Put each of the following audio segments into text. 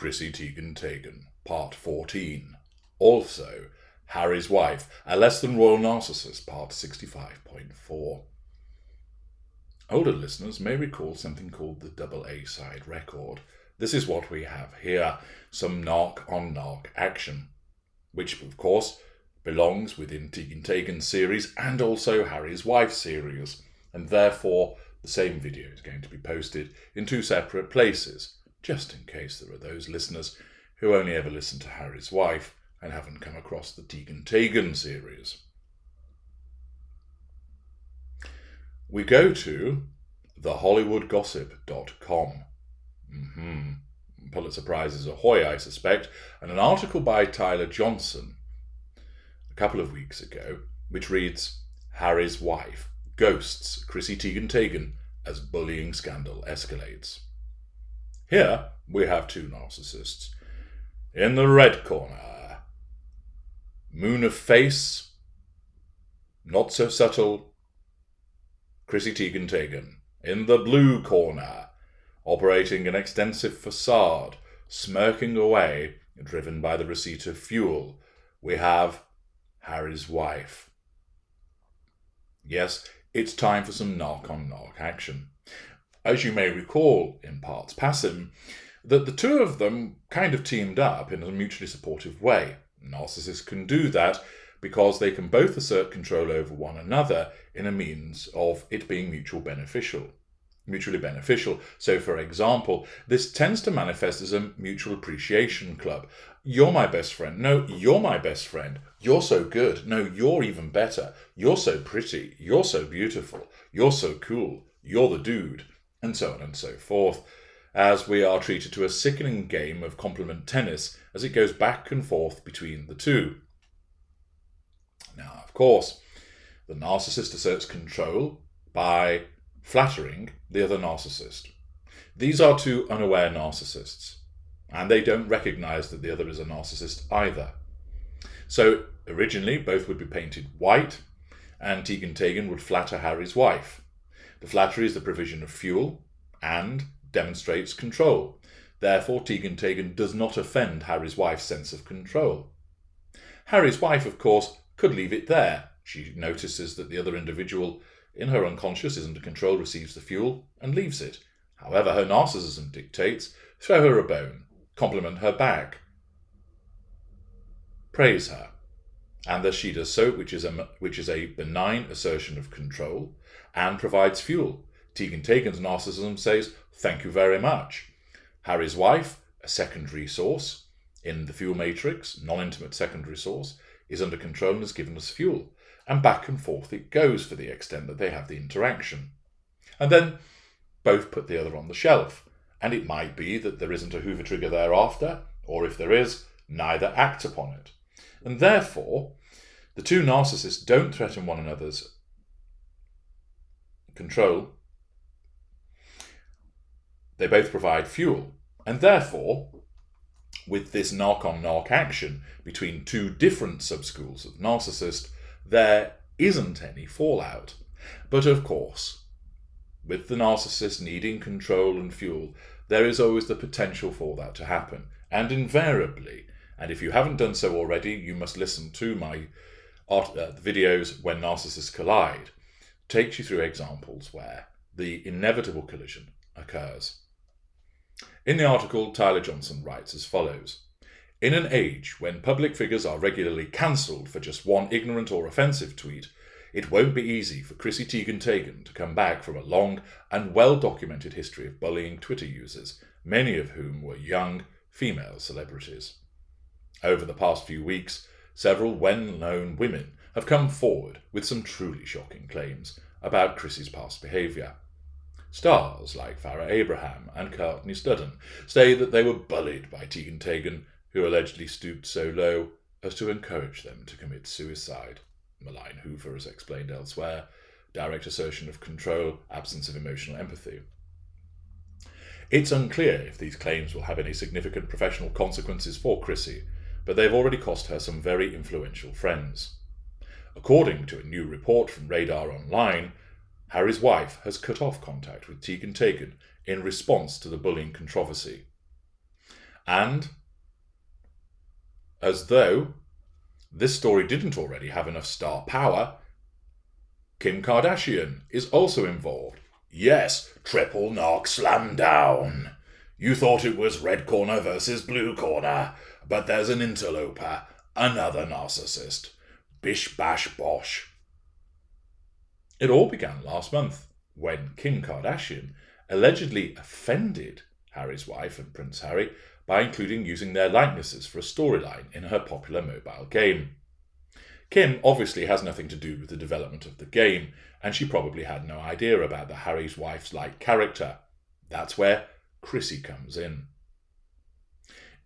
Chrissy Teigen, Part 14. Also, Harry's Wife, A Less Than Royal Narcissist, Part 65.4. Older listeners may recall something called the double A-side record. This is what we have here, some narc-on-narc action, which, of course, belongs within Teigen's series and also Harry's Wife series, and therefore the same video is going to be posted in two separate places, just in case there are those listeners who only ever listen to Harry's Wife and haven't come across the Teigen series. We go to thehollywoodgossip.com. Pulitzer Prizes ahoy, I suspect, and an article by Tyler Johnson a couple of weeks ago, which reads, Harry's Wife ghosts Chrissy Teigen as bullying scandal escalates. Here we have two narcissists. In the red corner, moon of face, not so subtle, Chrissy Teigen. In the blue corner, operating an extensive facade, smirking away, driven by the receipt of fuel, we have Harry's Wife. Yes, it's time for some narc-on-narc action. As you may recall in parts passing, that the two of them kind of teamed up in a mutually supportive way. Narcissists can do that because they can both assert control over one another in a means of it being mutually beneficial. So, for example, this tends to manifest as a mutual appreciation club. You're my best friend. No, you're my best friend. You're so good. No, you're even better. You're so pretty. You're so beautiful. You're so cool. You're the dude. And so on and so forth, as we are treated to a sickening game of compliment tennis as it goes back and forth between the two. Now, of course, the narcissist asserts control by flattering the other narcissist. These are two unaware narcissists, and they don't recognize that the other is a narcissist either. So, originally, both would be painted white, and Teigen would flatter Harry's wife. The flattery is the provision of fuel and demonstrates control. Therefore, Teigen does not offend Harry's wife's sense of control. Harry's wife, of course, could leave it there. She notices that the other individual in her unconscious is under control, receives the fuel, and leaves it. However, her narcissism dictates, throw her a bone, compliment her back, praise her, and thus she does so, which is a benign assertion of control, and provides fuel. Teigen's narcissism says, thank you very much. Harry's wife, a secondary source in the fuel matrix, non-intimate secondary source, is under control and is given us fuel. And back and forth it goes for the extent that they have the interaction. And then both put the other on the shelf. And it might be that there isn't a Hoover trigger thereafter, or if there is, neither act upon it. And therefore, the two narcissists don't threaten one another's control. They both provide fuel. And therefore, with this narc-on-narc action between two different subschools of narcissist, there isn't any fallout. But of course, with the narcissist needing control and fuel, there is always the potential for that to happen. And invariably, and if you haven't done so already, you must listen to my videos When Narcissists Collide. It takes you through examples where the inevitable collision occurs. In the article, Tyler Johnson writes as follows. In an age when public figures are regularly cancelled for just one ignorant or offensive tweet, it won't be easy for Chrissy Teigen to come back from a long and well-documented history of bullying Twitter users, many of whom were young female celebrities. Over the past few weeks, several well-known women have come forward with some truly shocking claims about Chrissy's past behaviour. Stars like Farrah Abraham and Courtney Studden say that they were bullied by Teigen, who allegedly stooped so low as to encourage them to commit suicide. Malign Hoover has explained elsewhere, direct assertion of control, absence of emotional empathy. It's unclear if these claims will have any significant professional consequences for Chrissy, but they've already cost her some very influential friends. According to a new report from Radar Online, Harry's wife has cut off contact with Teigen in response to the bullying controversy. And, as though this story didn't already have enough star power, Kim Kardashian is also involved. Yes, triple narc slam down. You thought it was red corner versus blue corner, but there's an interloper, another narcissist. Bish bash bosh. It all began last month when Kim Kardashian allegedly offended Harry's wife and Prince Harry by including using their likenesses for a storyline in her popular mobile game. Kim obviously has nothing to do with the development of the game, and she probably had no idea about the Harry's wife's like character. That's where Chrissy comes in.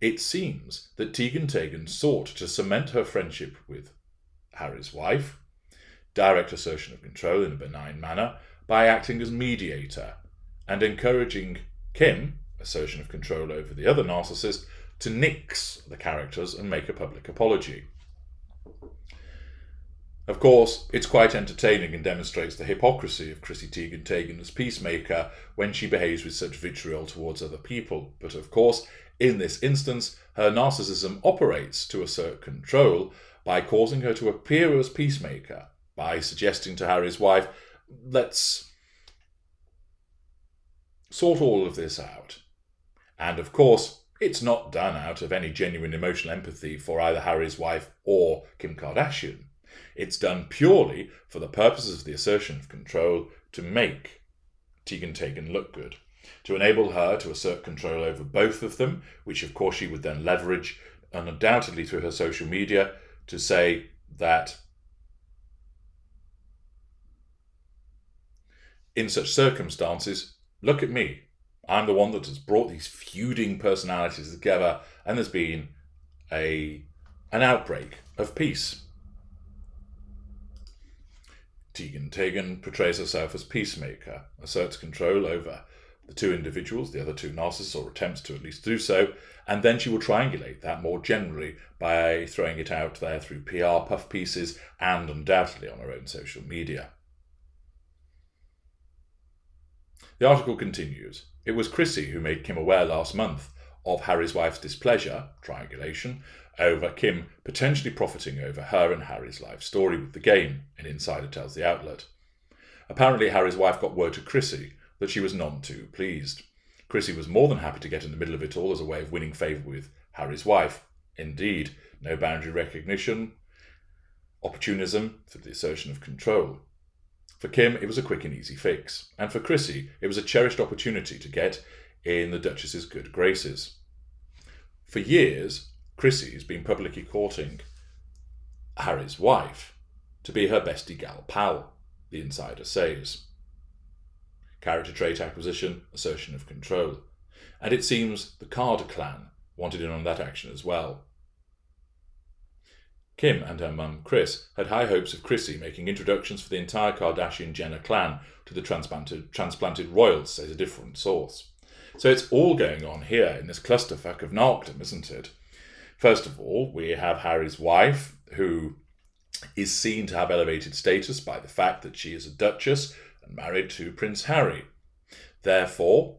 It seems that Teigen sought to cement her friendship with Harry's wife, direct assertion of control in a benign manner, by acting as mediator and encouraging Kim, assertion of control over the other narcissist, to nix the characters and make a public apology. Of course, it's quite entertaining and demonstrates the hypocrisy of Chrissy Teigen as peacemaker when she behaves with such vitriol towards other people. But of course, in this instance, her narcissism operates to assert control by causing her to appear as peacemaker, by suggesting to Harry's wife, let's sort all of this out. And of course, it's not done out of any genuine emotional empathy for either Harry's wife or Kim Kardashian. It's done purely for the purposes of the assertion of control to make Teigen look good, to enable her to assert control over both of them, which of course she would then leverage undoubtedly through her social media to say that in such circumstances, look at me. I'm the one that has brought these feuding personalities together, and there's been an outbreak of peace. Teigen portrays herself as peacemaker, asserts control over the two individuals, the other two narcissists, or attempts to at least do so, and then she will triangulate that more generally by throwing it out there through PR puff pieces and undoubtedly on her own social media. The article continues. It was Chrissy who made Kim aware last month of Harry's wife's displeasure, triangulation, over Kim potentially profiting over her and Harry's life story with the game, an insider tells the outlet. Apparently Harry's wife got word to Chrissy that she was none too pleased. Chrissy was more than happy to get in the middle of it all as a way of winning favour with Harry's wife. Indeed, no boundary recognition, opportunism through the assertion of control. For Kim, it was a quick and easy fix, and for Chrissy, it was a cherished opportunity to get in the Duchess's good graces. For years, Chrissy has been publicly courting Harry's wife to be her bestie gal pal, the insider says. Character trait acquisition, assertion of control. And it seems the Card clan wanted in on that action as well. Kim and her mum, Chris, had high hopes of Chrissy making introductions for the entire Kardashian-Jenner clan to the transplanted royals, says a different source. So it's all going on here in this clusterfuck of narcdom, isn't it? First of all, we have Harry's wife, who is seen to have elevated status by the fact that she is a duchess and married to Prince Harry. Therefore,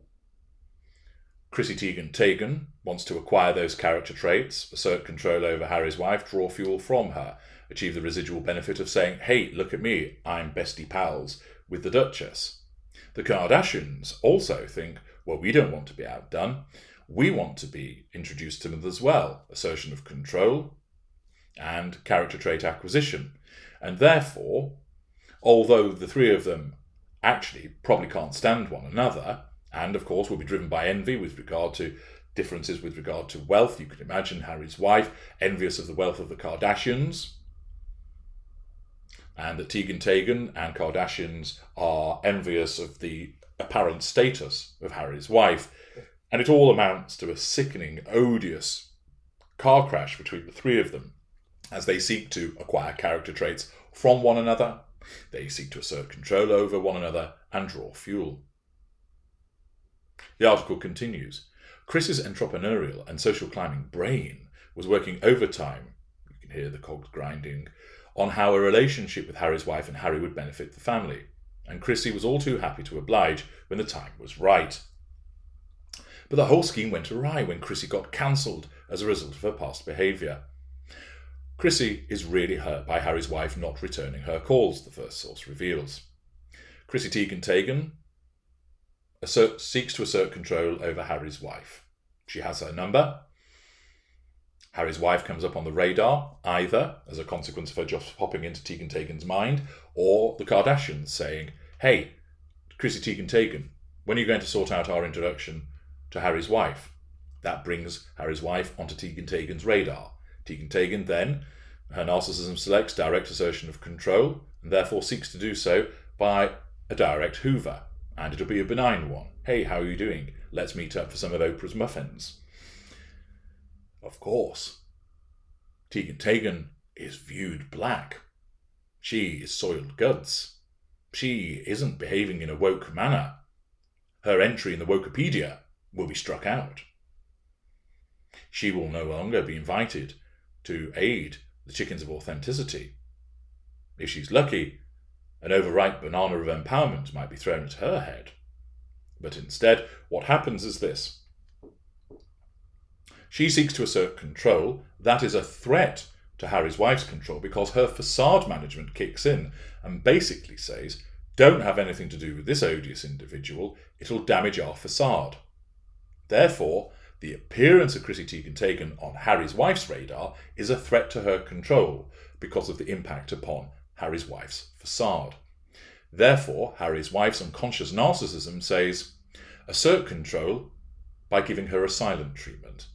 Chrissy Teigen wants to acquire those character traits, assert control over Harry's wife, draw fuel from her, achieve the residual benefit of saying, hey, look at me, I'm bestie pals with the Duchess. The Kardashians also think, well, we don't want to be outdone. We want to be introduced to them as well, assertion of control and character trait acquisition. And therefore, although the three of them actually probably can't stand one another, and of course will be driven by envy with regard to differences with regard to wealth. You can imagine Harry's wife envious of the wealth of the Kardashians, and that Teigen and Kardashians are envious of the apparent status of Harry's wife. And it all amounts to a sickening, odious car crash between the three of them as they seek to acquire character traits from one another. They seek to assert control over one another and draw fuel. The article continues. Chris's entrepreneurial and social climbing brain was working overtime, you can hear the cogs grinding, on how a relationship with Harry's wife and Harry would benefit the family, and Chrissy was all too happy to oblige when the time was right. But the whole scheme went awry when Chrissy got cancelled as a result of her past behaviour. Chrissy is really hurt by Harry's wife not returning her calls, the first source reveals. Chrissy Teigen seeks to assert control over Harry's wife. She has her number. Harry's wife comes up on the radar, either as a consequence of her just popping into Teigen's mind, or the Kardashians saying, "Hey, Chrissy Teigen, when are you going to sort out our introduction to Harry's wife?" That brings Harry's wife onto Teigen's radar. Teigen then, her narcissism selects direct assertion of control, and therefore seeks to do so by a direct hoover. And it'll be a benign one. "Hey, how are you doing? Let's meet up for some of Oprah's muffins." Of course, Teigen is viewed black. She is soiled goods. She isn't behaving in a woke manner. Her entry in the Wokepedia will be struck out. She will no longer be invited to aid the chickens of authenticity. If she's lucky, an overripe banana of empowerment might be thrown at her head. But instead, what happens is this. She seeks to assert control. That is a threat to Harry's wife's control because her facade management kicks in and basically says, "Don't have anything to do with this odious individual, it'll damage our facade." Therefore, the appearance of Chrissy Teigen on Harry's wife's radar is a threat to her control because of the impact upon Harry's wife's facade. Therefore, Harry's wife's unconscious narcissism says, assert control by giving her a silent treatment.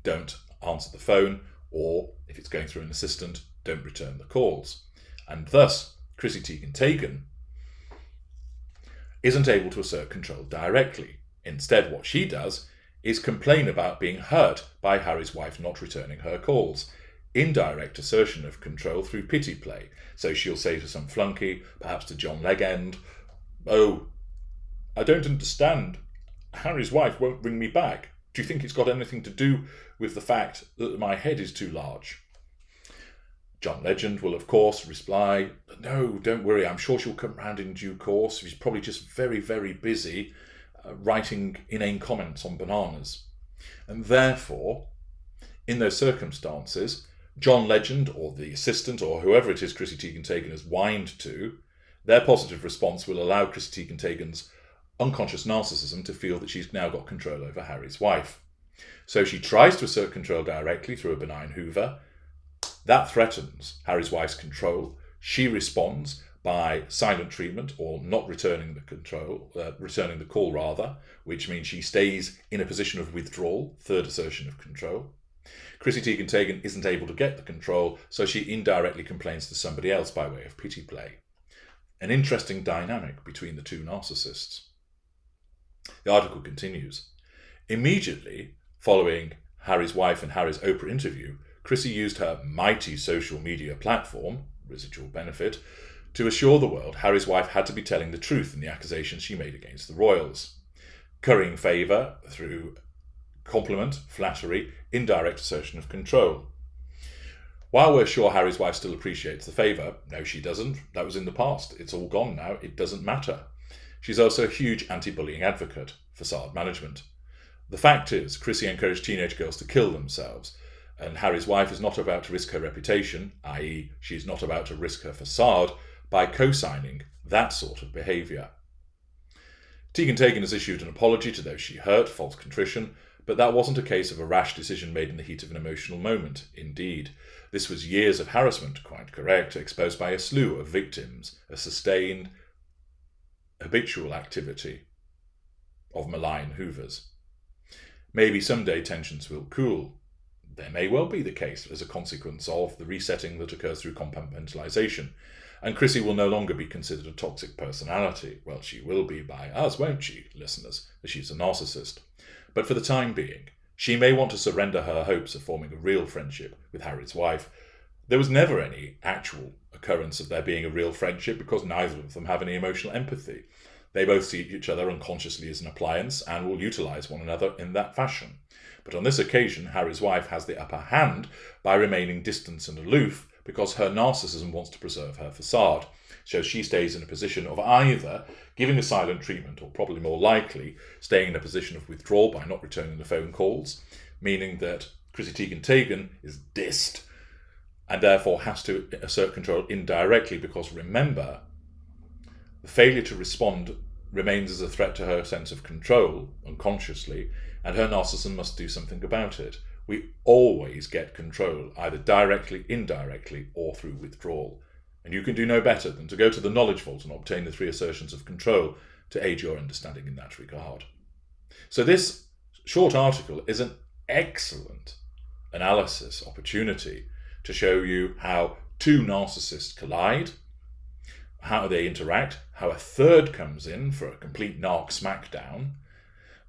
Don't answer the phone, or if it's going through an assistant, don't return the calls. And thus, Chrissy Teigen isn't able to assert control directly. Instead, what she does is complain about being hurt by Harry's wife not returning her calls. Indirect assertion of control through pity play. So she'll say to some flunky, perhaps to John Legend, "Oh, I don't understand. Harry's wife won't ring me back. Do you think it's got anything to do with the fact that my head is too large?" John Legend will, of course, reply, "No, don't worry, I'm sure she'll come round in due course. She's probably just very, very busy writing inane comments on bananas." And therefore, in those circumstances, John Legend or the assistant or whoever it is Chrissy Teigen has whined to, their positive response will allow Chrissy Teigen's unconscious narcissism to feel that she's now got control over Harry's wife. So she tries to assert control directly through a benign hoover. That threatens Harry's wife's control. She responds by silent treatment or not returning the call rather, which means she stays in a position of withdrawal, third assertion of control. Chrissy Teigen isn't able to get the control, so she indirectly complains to somebody else by way of pity play. An interesting dynamic between the two narcissists. The article continues. Immediately following Harry's wife and Harry's Oprah interview, Chrissy used her mighty social media platform, residual benefit, to assure the world Harry's wife had to be telling the truth in the accusations she made against the royals, currying favour through compliment, flattery, indirect assertion of control. While we're sure Harry's wife still appreciates the favour, no she doesn't, that was in the past, it's all gone now, it doesn't matter. She's also a huge anti-bullying advocate, facade management. The fact is, Chrissy encouraged teenage girls to kill themselves, and Harry's wife is not about to risk her reputation, i.e. she's not about to risk her facade, by co-signing that sort of behaviour. Teigen has issued an apology to those she hurt, false contrition, but that wasn't a case of a rash decision made in the heat of an emotional moment. Indeed, this was years of harassment, quite correct, exposed by a slew of victims, a sustained, habitual activity of malign hoovers. Maybe someday tensions will cool. There may well be the case as a consequence of the resetting that occurs through compartmentalization, and Chrissy will no longer be considered a toxic personality. Well, she will be by us, won't she, listeners, as she's a narcissist. But for the time being, she may want to surrender her hopes of forming a real friendship with Harry's wife. There was never any actual occurrence of there being a real friendship because neither of them have any emotional empathy. They both see each other unconsciously as an appliance and will utilise one another in that fashion. But on this occasion, Harry's wife has the upper hand by remaining distant and aloof because her narcissism wants to preserve her facade. So she stays in a position of either giving a silent treatment, or probably more likely staying in a position of withdrawal by not returning the phone calls, meaning that Chrissy Teigen is dissed and therefore has to assert control indirectly, because remember, the failure to respond remains as a threat to her sense of control unconsciously, and her narcissism must do something about it. We always get control, either directly, indirectly, or through withdrawal. And you can do no better than to go to the knowledge vault and obtain the 3 assertions of control to aid your understanding in that regard. So this short article is an excellent analysis opportunity to show you how 2 narcissists collide, how they interact, how a third comes in for a complete narc smackdown,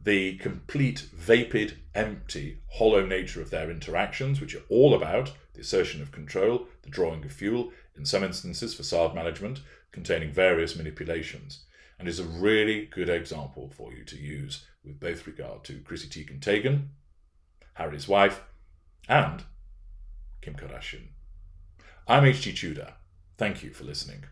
the complete vapid, empty, hollow nature of their interactions, which are all about the assertion of control, the drawing of fuel, in some instances facade management, containing various manipulations, and is a really good example for you to use with both regard to Chrissy Teigen, Harry's wife, and Kim Kardashian. I'm H.G. Tudor. Thank you for listening.